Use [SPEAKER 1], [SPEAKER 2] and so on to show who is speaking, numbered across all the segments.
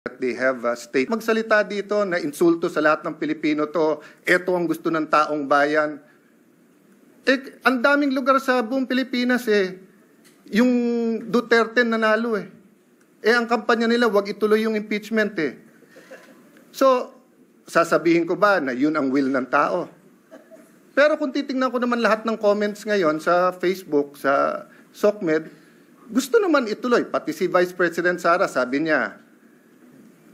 [SPEAKER 1] They have a state. Magsalita dito na insulto sa lahat ng Pilipino to, eto ang gusto ng taong bayan. Ang daming lugar sa buong Pilipinas yung Duterte nanalo ang kampanya nila, wag ituloy yung impeachment So, sasabihin ko ba na yun ang will ng tao? Pero kung titingnan ko naman lahat ng comments ngayon sa Facebook, sa SOCMED, gusto naman ituloy. Pati si Vice President Sara, sabi niya,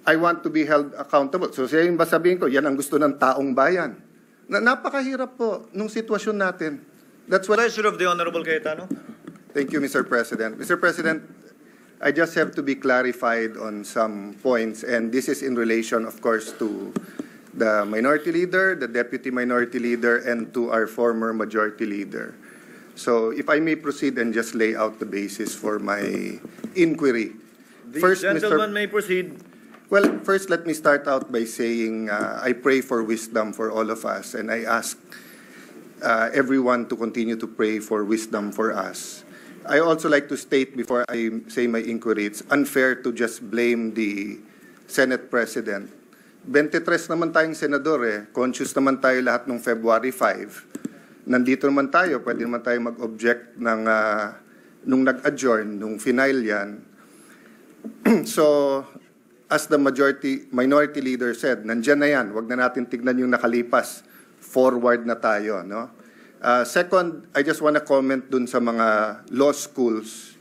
[SPEAKER 1] I want to be held accountable. So siya yung ba sabihin ko, yan ang gusto ng taong bayan. Napakahirap po nung sitwasyon natin. That's what...
[SPEAKER 2] Pleasure of the Honorable Cayetano.
[SPEAKER 1] Thank you, Mr. President. Mr. President, I just have to be clarified on some points, and this is in relation, of course, to the Minority Leader, the Deputy Minority Leader, and to our former Majority Leader. So if I may proceed and just lay out the basis for my inquiry.
[SPEAKER 2] The gentleman may proceed.
[SPEAKER 1] Well, first, let me start out by saying I pray for wisdom for all of us, and I ask everyone to continue to pray for wisdom for us. I also like to state before I say my inquiry, it's unfair to just blame the Senate President. 23 naman tayong senador conscious naman tayo lahat nung February 5. Nandito naman tayo, pwede naman tayo mag-object ng, nung nag-adjourn, nung final yan. So, as the minority leader said, nandyan na yan. Huwag na natin tignan yung nakalipas. Forward na tayo, no? Second, I just want to comment dun sa mga law schools.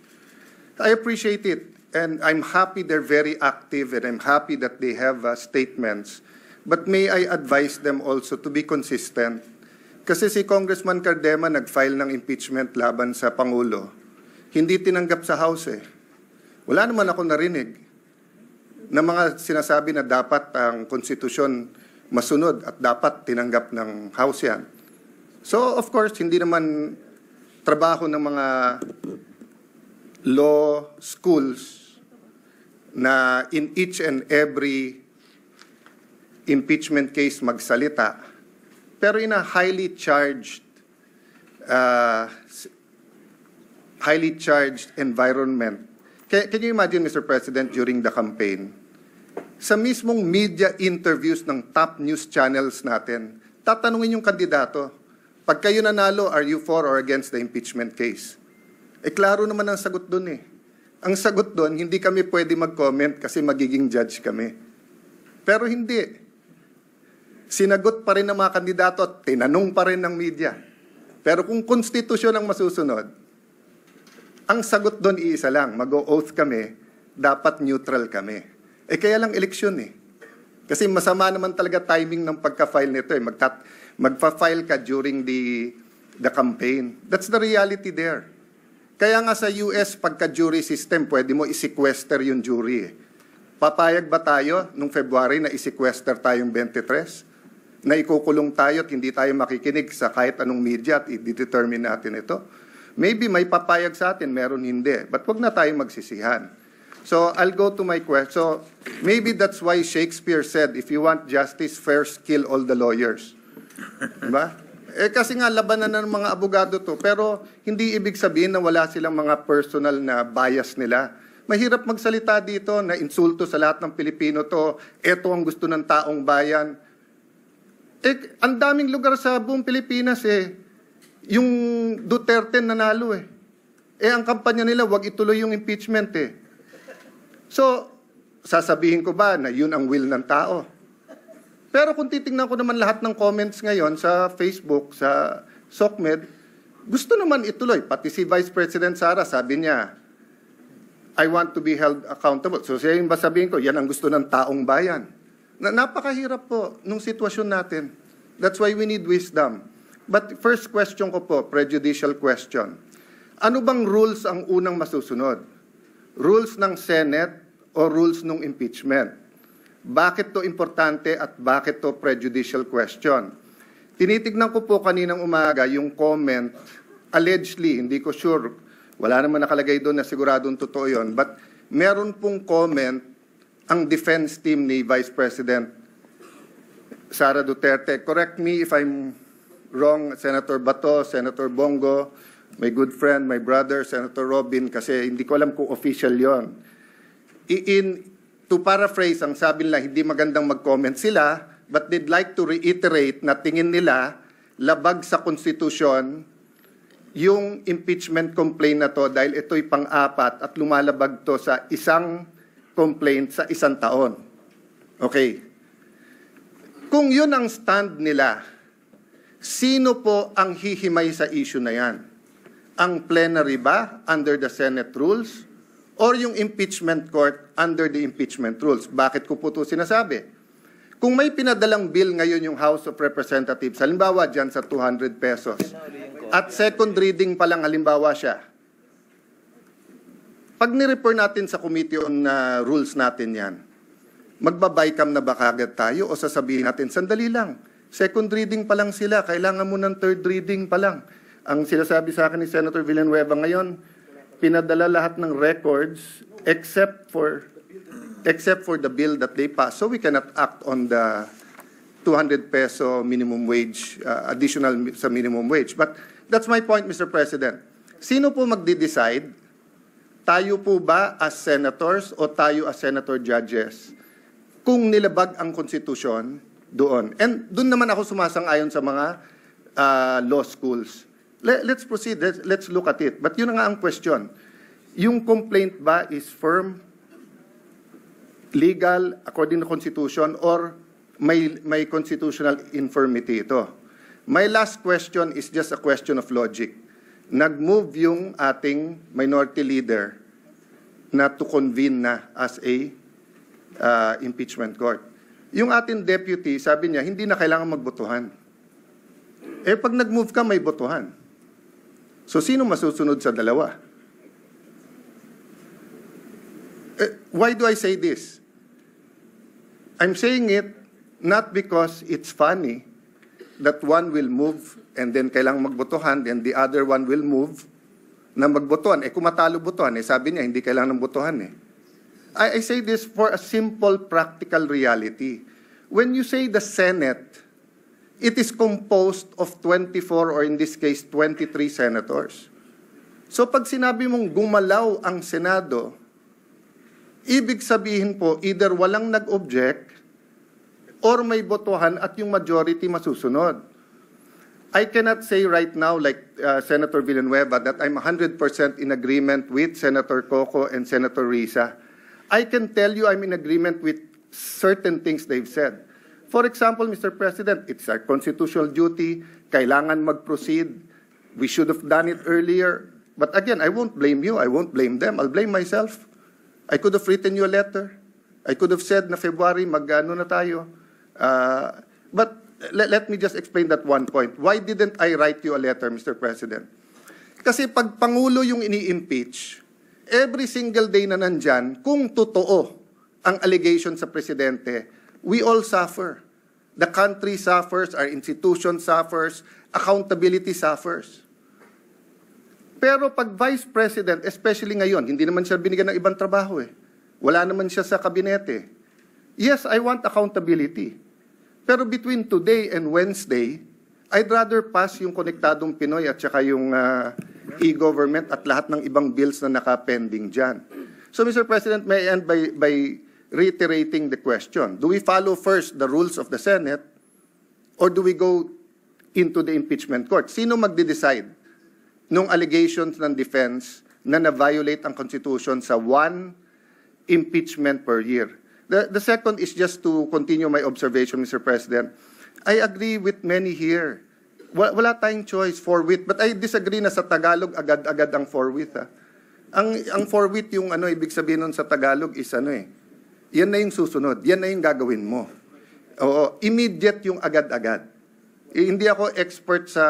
[SPEAKER 1] I appreciate it. And I'm happy they're very active, and I'm happy that they have statements. But may I advise them also to be consistent? Kasi si Congressman Cardema nag-file ng impeachment laban sa Pangulo. Hindi tinanggap sa House Wala naman ako narinig na mga sinasabi na dapat ang konstitusyon masunod at dapat tinanggap ng House yan. So, of course, hindi naman trabaho ng mga law schools na in each and every impeachment case magsalita. Pero in a highly charged environment. Can you imagine, Mr. President, during the campaign, sa mismong media interviews ng top news channels natin, tatanungin yung kandidato, pag kayo nanalo, are you for or against the impeachment case? Klaro naman ang sagot dun Ang sagot dun, hindi kami pwede mag-comment kasi magiging judge kami. Pero hindi. Sinagot pa rin ng mga kandidato at tinanong pa rin ng media. Pero kung konstitusyon ang masusunod, ang sagot doon iisa lang, mag-o-oath kami, dapat neutral kami. Kaya lang eleksyon Kasi masama naman talaga timing ng pagka-file nito Magpa-file ka during the campaign. That's the reality there. Kaya nga sa US, pagka-jury system, pwede mo i-sequester yung jury Papayag ba tayo nung February na i-sequester tayong 23? Na ikukulong tayo at hindi tayo makikinig sa kahit anong media at i-determine natin ito? Maybe may papayag sa atin, meron hindi. But wag na tayong magsisihan. So, I'll go to my question. So, maybe that's why Shakespeare said, if you want justice, first kill all the lawyers. Diba? Kasi nga, labanan na ng mga abogado to. Pero, hindi ibig sabihin na wala silang mga personal na bias nila. Mahirap magsalita dito na insulto sa lahat ng Pilipino to. Eto ang gusto ng taong bayan. Ang daming lugar sa buong Pilipinas yung Duterte nanalo ang kampanya nila, wag ituloy yung impeachment So, sasabihin ko ba na yun ang will ng tao? Pero kung titingnan ko naman lahat ng comments ngayon sa Facebook, sa SOCMED, gusto naman ituloy. Pati si Vice President Sara, sabi niya, I want to be held accountable. So siya yung ba sabihin ko, yan ang gusto ng taong bayan. Napakahirap po nung sitwasyon natin. That's why we need wisdom. But first question ko po, prejudicial question. Ano bang rules ang unang masusunod? Rules ng Senate o rules ng impeachment? Bakit to importante at bakit to prejudicial question? Tinitignan ko po kaninang umaga yung comment, allegedly, hindi ko sure, wala naman nakalagay doon na siguradong totoo yun, but meron pong comment ang defense team ni Vice President Sara Duterte. Correct me if I'm wrong, Senator Bato, Senator Bongo, my good friend, my brother, Senator Robin, kasi hindi ko alam kung official yon. to paraphrase, ang sabi nila, hindi magandang mag-comment sila, but they'd like to reiterate na tingin nila labag sa konstitusyon yung impeachment complaint na to dahil ito'y pang-apat at lumalabag to sa isang complaint sa isang taon. Okay. Kung yun ang stand nila, sino po ang hihimay sa issue na yan? Ang plenary ba under the Senate rules? Or yung impeachment court under the impeachment rules? Bakit ko po ito sinasabi? Kung may pinadalang bill ngayon yung House of Representatives, halimbawa dyan sa 200 pesos, at second reading pa lang halimbawa siya, pag ni-refer natin sa Committee on Rules natin yan, magbabay-cam na ba kagad tayo o sasabihin natin, sandali lang, second reading pa lang sila, kailangan mo ng third reading pa lang. Ang sinasabi sa akin ni Senator Villanueva ngayon, pinadala lahat ng records except for the bill that they passed. So we cannot act on the 200 peso minimum wage, additional sa minimum wage. But that's my point, Mr. President. Sino po magde-decide? Tayo po ba as senators o tayo as senator judges? Kung nilabag ang konstitusyon doon. And doon naman ako sumasang-ayon sa mga law schools. Let's proceed. Let's look at it. But yun na nga ang question. Yung complaint ba is firm, legal, according to Constitution, or may constitutional infirmity ito? My last question is just a question of logic. Nag-move yung ating minority leader na to convene na as a impeachment court. Yung ating deputy, sabi niya, hindi na kailangan magbotohan. Eh, pag nag-move ka, may botohan. So, sino masusunod sa dalawa? Why do I say this? I'm saying it not because it's funny that one will move and then kailangang magbotohan and the other one will move na magbotohan. Eh, kung matalo botohan, eh, sabi niya, hindi kailangan ng botohan eh. I say this for a simple practical reality. When you say the Senate, it is composed of 24 or in this case 23 senators. So pag sinabi mong gumalaw ang Senado, ibig sabihin po either walang nag-object or may botohan at yung majority masusunod. I cannot say right now like Senator Villanueva that I'm 100% in agreement with Senator Coco and Senator Risa. I can tell you I'm in agreement with certain things they've said. For example, Mr. President, it's our constitutional duty. Kailangan mag-proceed. We should have done it earlier. But again, I won't blame you. I won't blame them. I'll blame myself. I could have written you a letter. I could have said na February, mag-ano na tayo. But let me just explain that one point. Why didn't I write you a letter, Mr. President? Kasi pag Pangulo yung ini-impeach, every single day na nandyan, kung totoo ang allegation sa Presidente, we all suffer. The country suffers, our institution suffers, accountability suffers. Pero pag Vice President, especially ngayon, hindi naman siya binigyan ng ibang trabaho eh. Wala naman siya sa kabinete. Yes, I want accountability. Pero between today and Wednesday, I'd rather pass yung Konektadong Pinoy at saka yung e-government at lahat ng ibang bills na nakapending dyan. So, Mr. President, may I end by reiterating the question. Do we follow first the rules of the Senate or do we go into the impeachment court? Sino magde-decide nung allegations ng defense na na-violate ang Constitution sa one impeachment per year? The second is just to continue my observation, Mr. President. I agree with many here. Wala tayong choice, forthwith. But I disagree na sa Tagalog, agad-agad ang forthwith. Ang forthwith, yung ibig sabihin nun sa Tagalog is yan na yung susunod. Yan na yung gagawin mo. Oo, immediate yung agad-agad. Hindi ako expert sa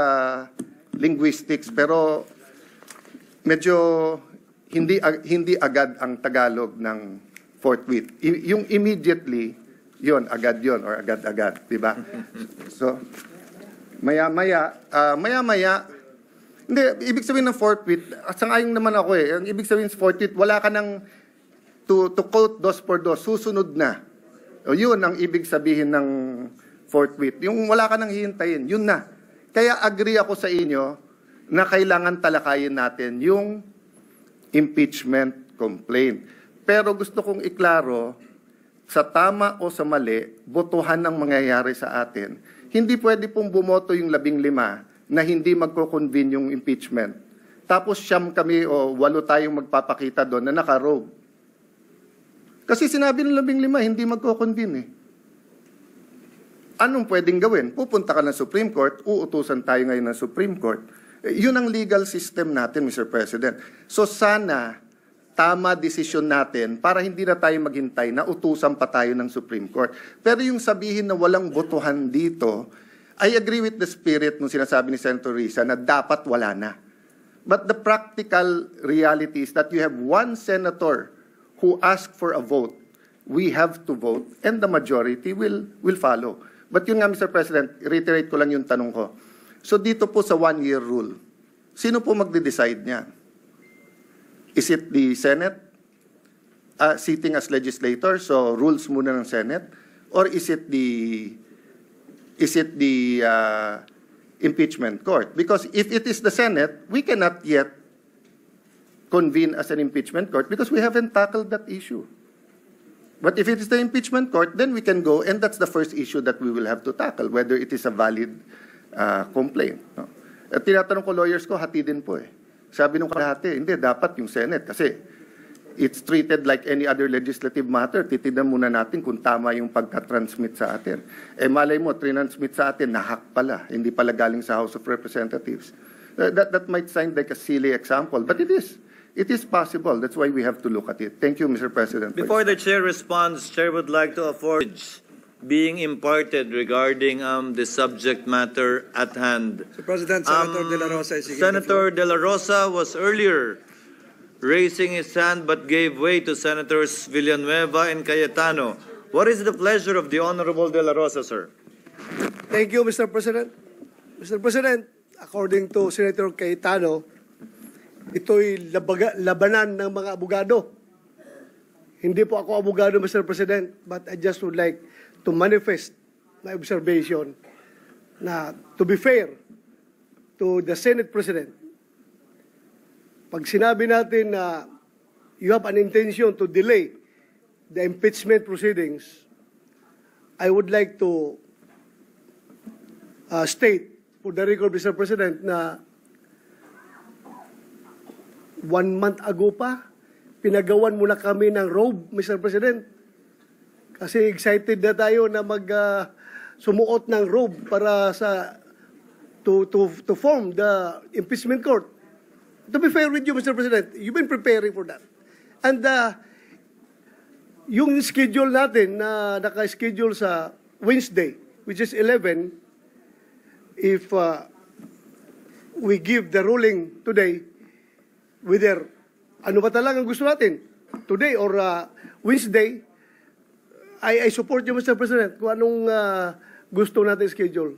[SPEAKER 1] linguistics, pero medyo hindi agad ang Tagalog ng forthwith. Yung immediately, yon agad yon or agad-agad, di ba? So, maya-maya, hindi, ibig sabihin ng forthwith, sangayon naman ako eh, ang ibig sabihin ng forthwith, wala ka ng, to quote dos por dos, susunod na. O yun ang ibig sabihin ng forthwith. Yung wala ka nang hihintayin, yun na. Kaya agree ako sa inyo na kailangan talakayin natin yung impeachment complaint. Pero gusto kong iklaro, sa tama o sa mali, botohan ang mangyayari sa atin. Hindi pwede pong bumoto yung 15 na hindi magko-convene yung impeachment. Tapos 9 kami o 8 tayong magpapakita doon na naka-rogue. Kasi sinabi ng 15, hindi magko-convene eh. Anong pwedeng gawin? Pupunta ka ng Supreme Court, uutusan tayo ngayon ng Supreme Court. Yun ang legal system natin, Mr. President. So sana, tama desisyon natin para hindi na tayo maghintay na utusan pa tayo ng Supreme Court. Pero yung sabihin na walang botohan dito, I agree with the spirit nung sinasabi ni Senator Risa na dapat wala na. But the practical reality is that you have one senator who asked for a vote. We have to vote and the majority will follow. But yun nga, Mr. President, reiterate ko lang yung tanong ko. So dito po sa 1-year rule, sino po magde-decide niya? Is it the Senate sitting as legislator, so rules muna ng Senate? Or is it the impeachment court? Because if it is the Senate, we cannot yet convene as an impeachment court because we haven't tackled that issue. But if it is the impeachment court, then we can go, and that's the first issue that we will have to tackle, whether it is a valid complaint. No? At tinatanong ko lawyers ko, hati din po eh. Sabi nung kalahati, hindi, dapat yung Senate kasi it's treated like any other legislative matter. Titignan muna natin kung tama yung pagka-transmit sa atin. Eh malay mo, transmit sa atin, nahack pala. Hindi pala galing sa House of Representatives. That might sound like a silly example, but it is. It is possible. That's why we have to look at it. Thank you, Mr. President.
[SPEAKER 2] Before the chair responds, chair would like to afford being imparted regarding the subject matter at hand.
[SPEAKER 3] Mr. President, Senator De La Rosa is seeking the
[SPEAKER 2] Senator
[SPEAKER 3] floor.
[SPEAKER 2] De La Rosa was earlier raising his hand but gave way to Senators Villanueva and Cayetano. What is the pleasure of the Honorable De La Rosa, sir?
[SPEAKER 3] Thank you, Mr. President. Mr. President, according to Senator Cayetano, ito'y labanan ng mga abogado. Hindi po ako abogado, Mr. President, but I just would like to manifest my observation na to be fair to the Senate President, pag sinabi natin na you have an intention to delay the impeachment proceedings, I would like to state for the record, Mr. President, na 1 month ago pa, pinagawan muna kami ng robe, Mr. President. Kasi excited na tayo na sumuot ng robe para to form the impeachment court. To be fair with you, Mr. President, you've been preparing for that. And yung schedule natin na naka-schedule sa Wednesday, which is 11, if we give the ruling today, whether ano ba talaga ang gusto natin, today or Wednesday, I support you, Mr. President, kung anong gusto natin schedule.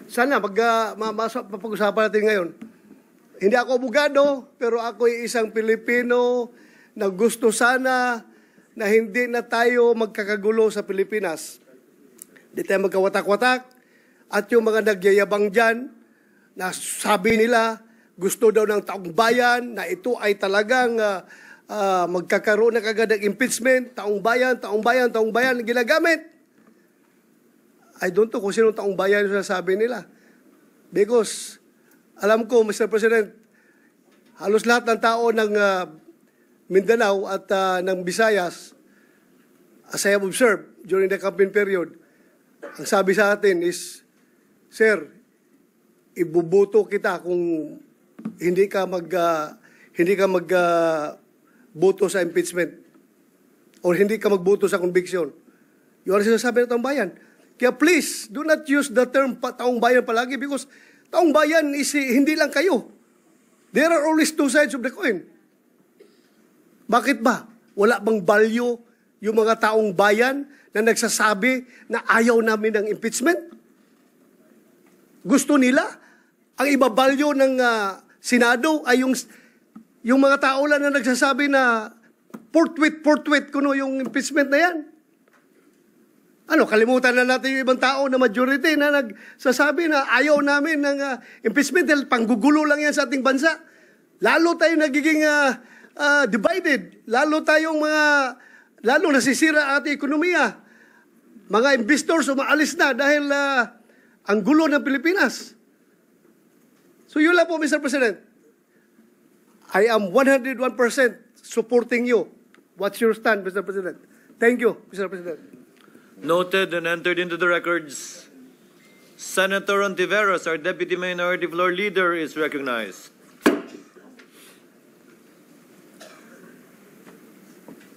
[SPEAKER 3] Sana mapag-usapan natin ngayon. Hindi ako abogado, pero ako ay isang Pilipino na gusto sana na hindi na tayo magkakagulo sa Pilipinas. Hindi tayo magkawatak-watak at yung mga nagyayabang dyan, na sabi nila gusto daw ng taong bayan na ito ay talagang magkakaroon na kagad ng impeachment, taong bayan ginagamit. I don't know kung sinong taong bayan yung sabi nila. Because alam ko, Mr. President, halos lahat ng tao ng Mindanao at ng Visayas, as I have observed during the campaign period, ang sabi sa atin is, Sir, ibuboto kita kung hindi ka magboto sa impeachment or hindi ka magboto sa conviction. Yun ang sinasabi ng taong bayan. Kaya please, do not use the term taong bayan palagi because taong bayan is hindi lang kayo. There are always two sides of the coin. Bakit ba? Wala bang value yung mga taong bayan na nagsasabi na ayaw namin ng impeachment? Gusto nila? Ang ibabalyo ng Senado ay yung mga tao lang na nagsasabi na forthwith kuno yung impeachment na yan. Ano, kalimutan na natin yung ibang tao na majority na nagsasabi na ayaw namin ng impeachment dahil panggugulo lang yan sa ating bansa. Lalo tayo nagiging divided. Lalo nasisira ang ating ekonomiya. Mga investors umaalis na dahil ang gulo ng Pilipinas. So yun lang po, Mr. President. I am 101% supporting you. What's your stand, Mr. President? Thank you, Mr. President.
[SPEAKER 2] Noted and entered into the records. Senator Ontiveros, our Deputy Minority Floor Leader, is recognized.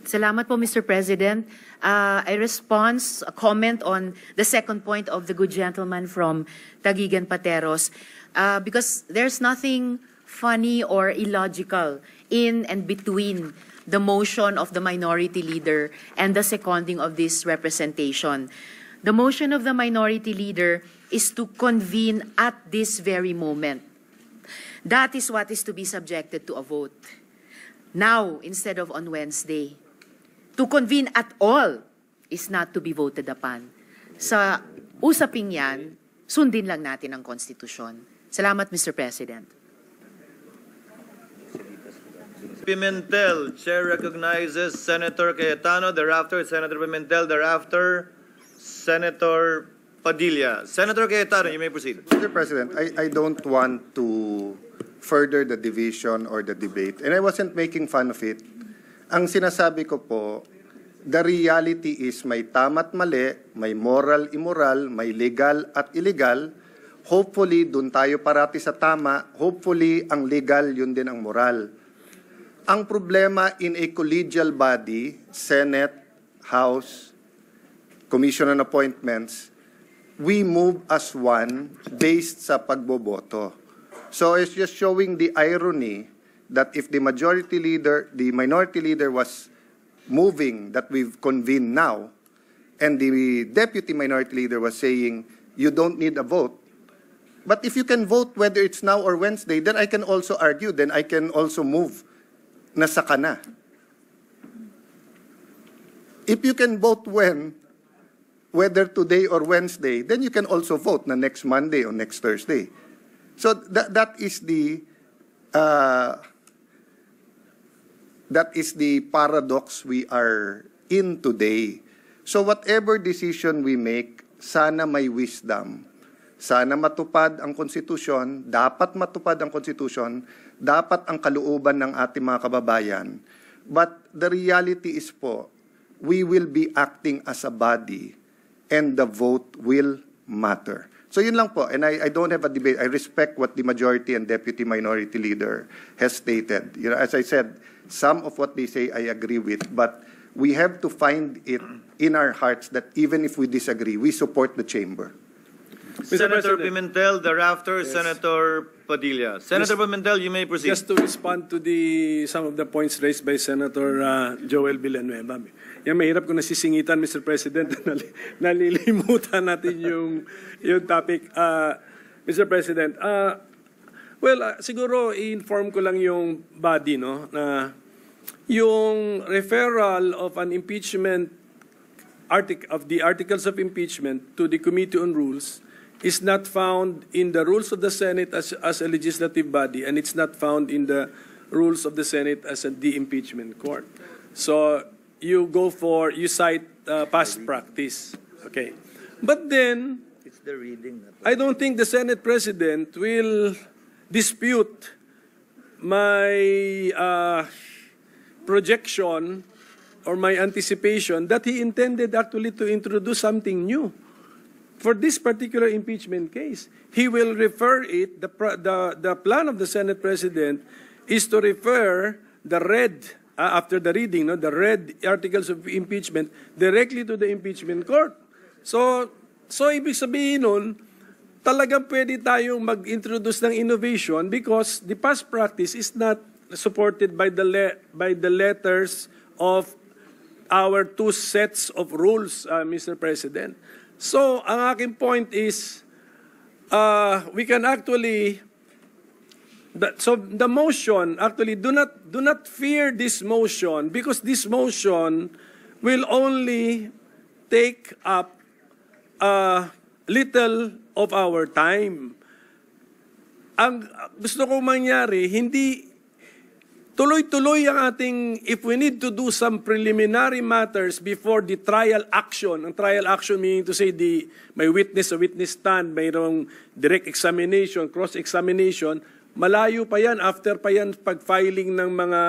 [SPEAKER 4] Salamat po, Mr. President. I a comment on the second point of the good gentleman from Taguigan Pateros, because there's nothing funny or illogical in and between the motion of the minority leader and the seconding of this representation. The motion of the minority leader is to convene at this very moment. That is what is to be subjected to a vote. Now, instead of on Wednesday. To convene at all is not to be voted upon. Sa usaping yan, sundin lang natin ang konstitusyon. Salamat, Mr. President.
[SPEAKER 2] Pimentel, Chair recognizes Senator Cayetano, thereafter Senator Pimentel, thereafter Senator Padilla. Senator Cayetano, you may proceed.
[SPEAKER 1] Mr. President, I don't want to further the division or the debate, and I wasn't making fun of it. Ang sinasabi ko po, the reality is may tama't mali, may moral, immoral, may legal at illegal. Hopefully, dun tayo parati sa tama. Hopefully, ang legal, yun din ang moral. Ang problema in a collegial body, Senate, House, Commission on Appointments, we move as one based sa pagboboto. So it's just showing the irony that if the minority leader was moving that we've convened now, and the deputy minority leader was saying, you don't need a vote. But if you can vote whether it's now or Wednesday, then I can also argue, then I can also move na saka na. If you can vote whether today or Wednesday, then you can also vote na next Monday or next Thursday. So that is the paradox we are in today. So whatever decision we make, sana may wisdom. Sana matupad ang konstitusyon, dapat matupad ang konstitusyon, dapat ang kalooban ng ating mga kababayan. But the reality is po, we will be acting as a body and the vote will matter. So yun lang po, and I don't have a debate. I respect what the majority and deputy minority leader has stated. You know, as I said, some of what they say I agree with, but we have to find it in our hearts that even if we disagree, we support the chamber.
[SPEAKER 2] Senator Pimentel, thereafter Senator Padilla. Senator Pimentel, you may proceed.
[SPEAKER 5] Just to respond to some of the points raised by Senator Joel Villanueva. Yan, mahirap kung nasisingitan, Mr. President, nalilimutan natin yung topic. Mr. President, siguro i-inform ko lang yung body, no, na yung referral of an impeachment of the articles of impeachment to the Committee on Rules is not found in the rules of the Senate as a legislative body, and it's not found in the rules of the Senate as the impeachment court. So you cite past practice. Okay. But then,
[SPEAKER 2] It's the reading.
[SPEAKER 5] I don't think the Senate President will dispute my projection or my anticipation that he intended actually to introduce something new. For this particular impeachment case, he will refer it, the plan of the Senate President is to refer the after the reading, the read articles of impeachment directly to the impeachment court. So ibig sabihin nun, talagang pwede tayong mag-introduce ng innovation because the past practice is not supported by the letters of our two sets of rules, Mr. President. So, ang aking point is, we can actually, the motion, actually, do not fear this motion because this motion will only take up little of our time. Ang gusto kong mangyari, hindi tuloy-tuloy ang ating, if we need to do some preliminary matters before the trial action, ang trial action meaning to say may witness o witness stand, mayroong direct examination, cross-examination, malayo pa yan, after pa yan pag-filing ng mga